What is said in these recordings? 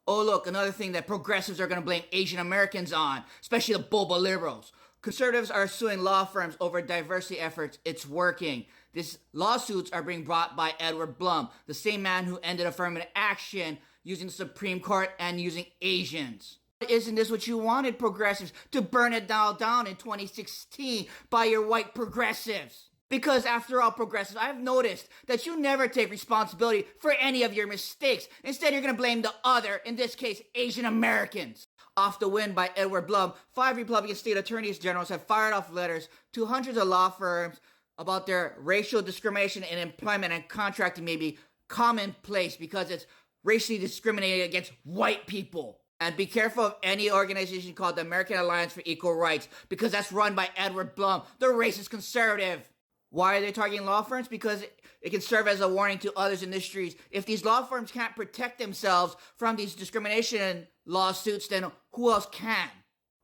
Oh, look, another thing that progressives are going to blame Asian Americans on, especially the boba liberals. Conservatives are suing law firms over diversity efforts. It's working. These lawsuits are being brought by Edward Blum, the same man who ended affirmative action using the Supreme Court and using Asians. Isn't this what you wanted, progressives? To burn it all down in 2016 by your white progressives? Because after all, progressives, I've noticed that you never take responsibility for any of your mistakes. Instead, you're going to blame the other, in this case, Asian Americans. Off the win by Edward Blum, 5 Republican state attorneys generals have fired off letters to hundreds of law firms about their racial discrimination in employment and contracting may be commonplace because it's racially discriminating against white people. And be careful of any organization called the American Alliance for Equal Rights, because that's run by Edward Blum, the racist conservative. Why are they targeting law firms? Because it can serve as a warning to others industries. If these law firms can't protect themselves from these discrimination lawsuits, then who else can?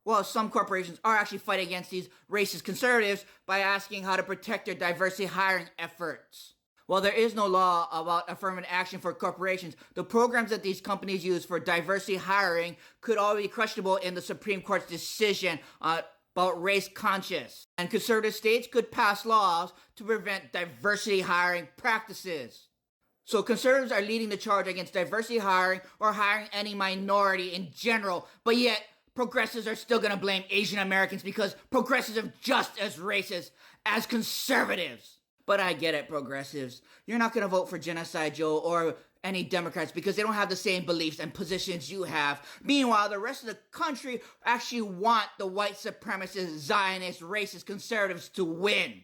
Well, some corporations are actually fighting against these racist conservatives by asking how to protect their diversity hiring efforts. While there is no law about affirmative action for corporations, the programs that these companies use for diversity hiring could all be questionable in the Supreme Court's decision about race conscious. And conservative states could pass laws to prevent diversity hiring practices. So conservatives are leading the charge against diversity hiring or hiring any minority in general, but yet progressives are still going to blame Asian Americans because progressives are just as racist as conservatives. But I get it, progressives. You're not going to vote for Genocide Joe or any Democrats because they don't have the same beliefs and positions you have. Meanwhile, the rest of the country actually want the white supremacist, Zionist, racist conservatives to win.